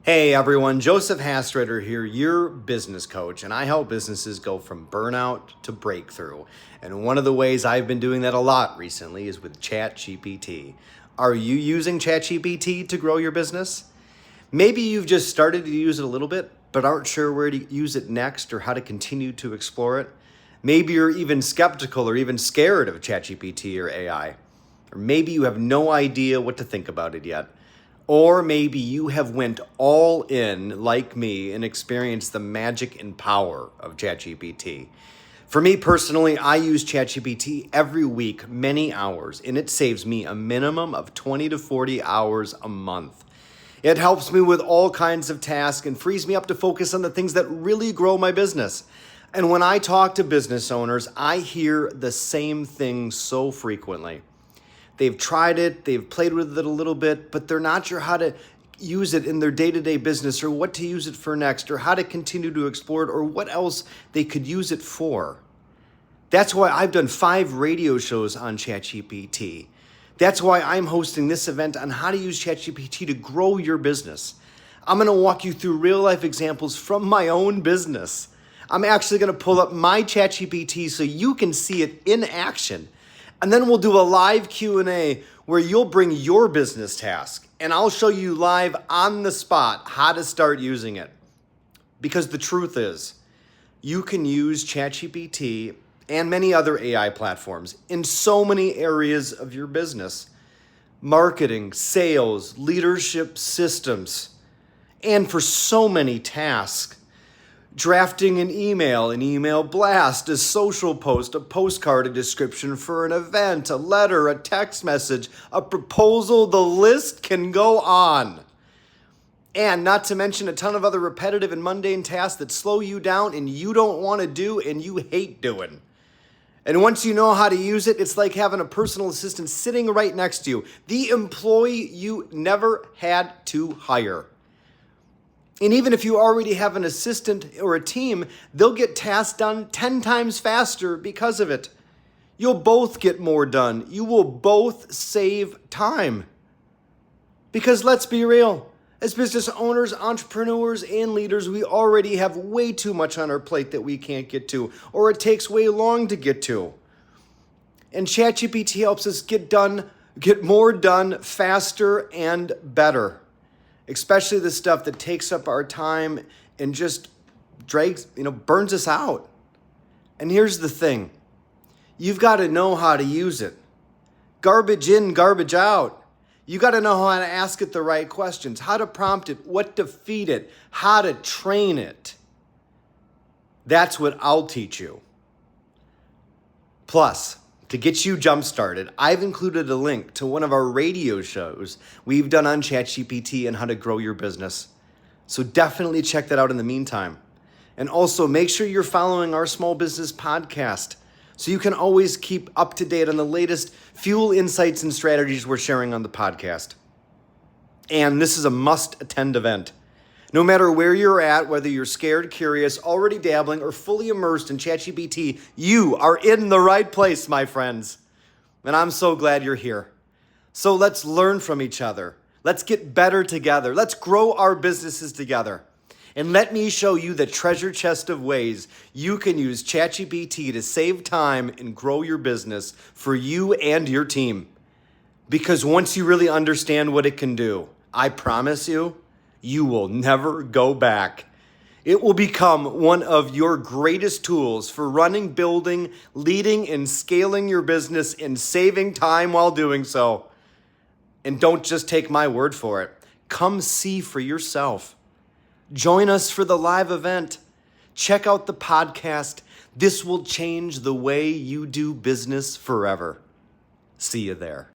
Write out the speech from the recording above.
Hey everyone, Joseph Hastrader here, your business coach, and I help businesses go from burnout to breakthrough. And one of the ways I've been doing that a lot recently is with Chat GPT. Are you using Chat GPT to grow your business? Maybe you've just started to use it a little bit, but aren't sure where to use it next or how to continue to explore it. Maybe you're even skeptical or even scared of Chat GPT or AI. Or maybe you have no idea what to think about it yet. Or maybe you have went all in like me and experienced the magic and power of ChatGPT. For me personally, I use ChatGPT every week, many hours, and it saves me a minimum of 20 to 40 hours a month. It helps me with all kinds of tasks and frees me up to focus on the things that really grow my business. And when I talk to business owners, I hear the same thing so frequently. They've tried it, they've played with it a little bit, but they're not sure how to use it in their day-to-day business or what to use it for next or how to continue to explore it or what else they could use it for. That's why I've done 5 radio shows on ChatGPT. That's why I'm hosting this event on how to use ChatGPT to grow your business. I'm gonna walk you through real-life examples from my own business. I'm actually gonna pull up my ChatGPT so you can see it in action. And then we'll do a live Q&A where you'll bring your business task and I'll show you live on the spot how to start using it. Because the truth is, you can use ChatGPT and many other AI platforms in so many areas of your business. Marketing, sales, leadership systems, and for so many tasks. Drafting an email blast, a social post, a postcard, a description for an event, a letter, a text message, a proposal, the list can go on. And not to mention a ton of other repetitive and mundane tasks that slow you down and you don't want to do and you hate doing. And once you know how to use it, it's like having a personal assistant sitting right next to you, the employee you never had to hire. And even if you already have an assistant or a team, they'll get tasks done 10 times faster because of it. You'll both get more done. You will both save time. Because let's be real, as business owners, entrepreneurs, and leaders, we already have way too much on our plate that we can't get to, or it takes way long to get to. And ChatGPT helps us get more done faster and better. Especially the stuff that takes up our time and just burns us out. And here's the thing. You've got to know how to use it. Garbage in, garbage out. You got to know how to ask it the right questions, how to prompt it, what to feed it, how to train it. That's what I'll teach you. Plus, to get you jump-started, I've included a link to one of our radio shows we've done on ChatGPT and how to grow your business. So definitely check that out in the meantime. And also make sure you're following our small business podcast so you can always keep up to date on the latest fuel insights and strategies we're sharing on the podcast. And this is a must-attend event. No matter where you're at, whether you're scared, curious, already dabbling, or fully immersed in ChatGPT, you are in the right place, my friends. And I'm so glad you're here. So let's learn from each other. Let's get better together. Let's grow our businesses together. And let me show you the treasure chest of ways you can use ChatGPT to save time and grow your business for you and your team. Because once you really understand what it can do, I promise you will never go back. It will become one of your greatest tools for running, building, leading, and scaling your business and saving time while doing so. And don't just take my word for it. Come see for yourself. Join us for the live event. Check out the podcast. This will change the way you do business forever. See you there.